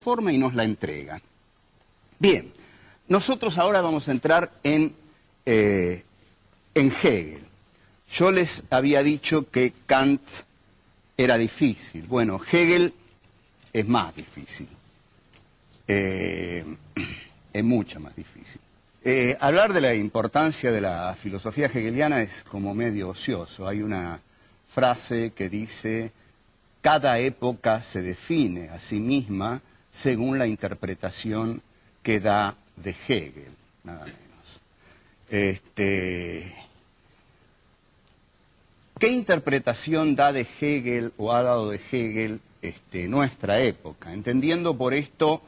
forma y nos la entrega. Bien, nosotros ahora vamos a entrar en Hegel. Yo les había dicho que Kant era difícil. Bueno, Hegel es más difícil. Es mucho más difícil. Hablar de la importancia de la filosofía hegeliana es como medio ocioso. Hay una frase que dice: cada época se define a sí misma según la interpretación que da de Hegel, nada menos. ¿Qué interpretación da de Hegel o ha dado de Hegel nuestra época? Entendiendo por esto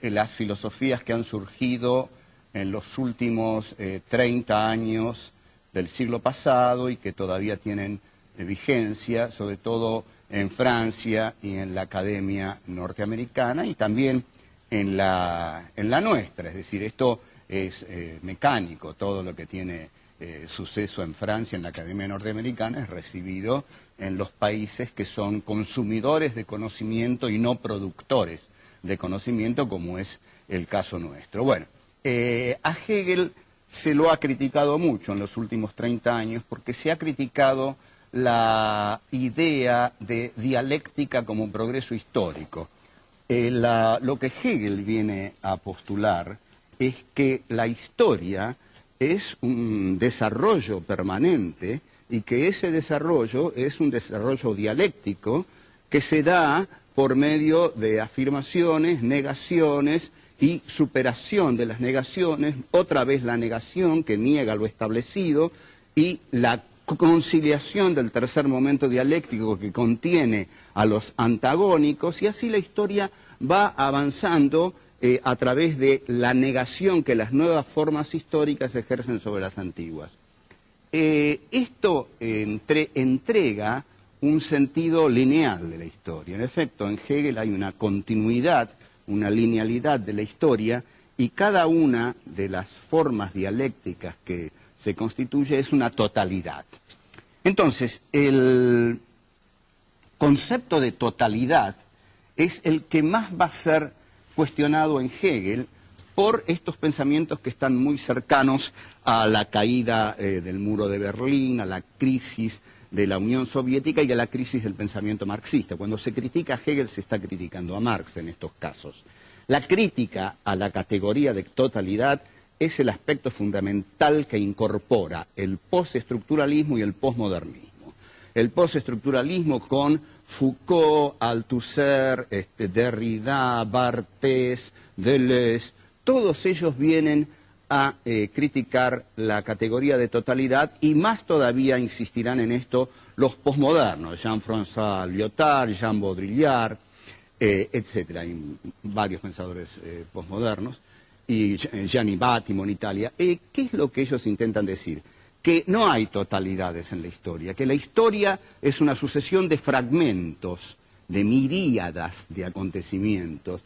las filosofías que han surgido en los últimos 30 años del siglo pasado y que todavía tienen vigencia, sobre todo en Francia y en la academia norteamericana y también en la nuestra. Es decir, esto es mecánico, todo lo que tiene suceso en Francia, en la academia norteamericana, es recibido en los países que son consumidores de conocimiento y no productores de conocimiento, como es el caso nuestro. Bueno, a Hegel se lo ha criticado mucho en los últimos 30 años porque se ha criticado la idea de dialéctica como progreso histórico. Lo que Hegel viene a postular es que la historia es un desarrollo permanente y que ese desarrollo es un desarrollo dialéctico que se da por medio de afirmaciones, negaciones y superación de las negaciones, otra vez la negación que niega lo establecido y la conciliación del tercer momento dialéctico que contiene a los antagónicos, y así la historia va avanzando a través de la negación que las nuevas formas históricas ejercen sobre las antiguas. Esto entrega un sentido lineal de la historia. En efecto, en Hegel hay una continuidad, una linealidad de la historia, y cada una de las formas dialécticas que se constituye es una totalidad. Entonces, el concepto de totalidad es el que más va a ser cuestionado en Hegel por estos pensamientos que están muy cercanos a la caída del muro de Berlín, a la crisis de la Unión Soviética y a la crisis del pensamiento marxista. Cuando se critica a Hegel se está criticando a Marx en estos casos. La crítica a la categoría de totalidad es el aspecto fundamental que incorpora el postestructuralismo y el posmodernismo. El postestructuralismo con Foucault, Althusser, Derrida, Barthes, Deleuze, todos ellos vienen a criticar la categoría de totalidad y más todavía insistirán en esto los posmodernos, Jean-François Lyotard, Jean Baudrillard, etc. Hay varios pensadores posmodernos, y Gianni Battimo en Italia. ¿Qué es lo que ellos intentan decir? Que no hay totalidades en la historia, que la historia es una sucesión de fragmentos, de miríadas de acontecimientos,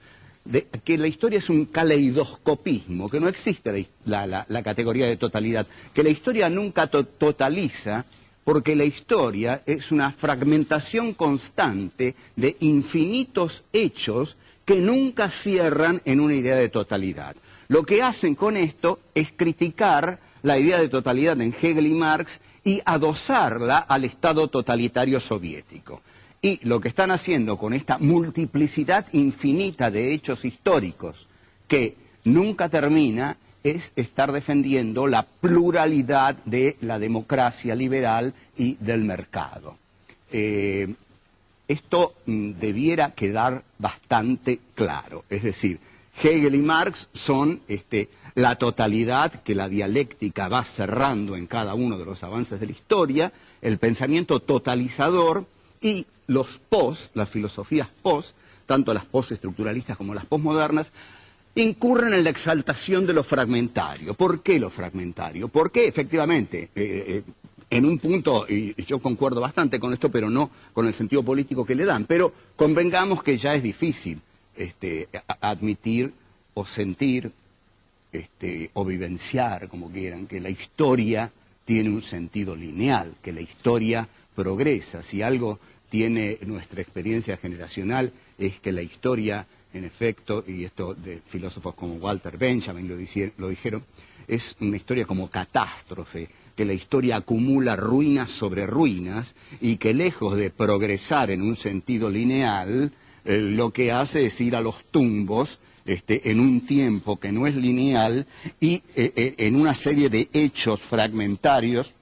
que la historia es un caleidoscopismo, que no existe la categoría de totalidad, que la historia nunca totaliza, porque la historia es una fragmentación constante de infinitos hechos que nunca cierran en una idea de totalidad. Lo que hacen con esto es criticar la idea de totalidad en Hegel y Marx y adosarla al Estado totalitario soviético. Y lo que están haciendo con esta multiplicidad infinita de hechos históricos que nunca termina es estar defendiendo la pluralidad de la democracia liberal y del mercado. Esto debiera quedar bastante claro. Es decir, Hegel y Marx son la totalidad que la dialéctica va cerrando en cada uno de los avances de la historia, el pensamiento totalizador, y los las filosofías tanto las postestructuralistas como las posmodernas, incurren en la exaltación de lo fragmentario. ¿Por qué lo fragmentario? Porque efectivamente, en un punto, y yo concuerdo bastante con esto, pero no con el sentido político que le dan, pero convengamos que ya es difícil admitir o sentir o vivenciar, como quieran, que la historia tiene un sentido lineal, que la historia progresa. Si algo tiene nuestra experiencia generacional es que la historia en efecto, y esto de filósofos como Walter Benjamin lo dijeron, es una historia como catástrofe, que la historia acumula ruinas sobre ruinas y que lejos de progresar en un sentido lineal, lo que hace es ir a los tumbos en un tiempo que no es lineal y en una serie de hechos fragmentarios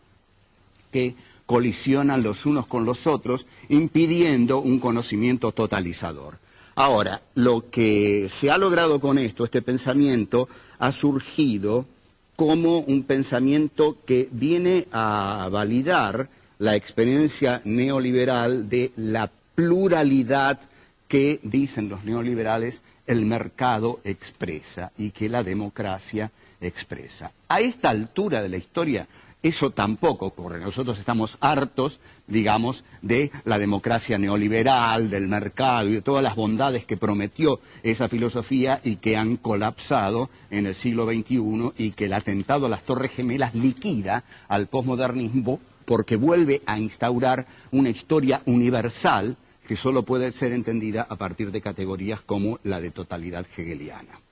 que colisionan los unos con los otros, impidiendo un conocimiento totalizador. Ahora, lo que se ha logrado con esto, este pensamiento, ha surgido como un pensamiento que viene a validar la experiencia neoliberal de la pluralidad que, dicen los neoliberales, el mercado expresa y que la democracia expresa. A esta altura de la historia, eso tampoco ocurre. Nosotros estamos hartos, digamos, de la democracia neoliberal, del mercado y de todas las bondades que prometió esa filosofía y que han colapsado en el siglo XXI y que el atentado a las Torres Gemelas liquida al posmodernismo porque vuelve a instaurar una historia universal que solo puede ser entendida a partir de categorías como la de totalidad hegeliana.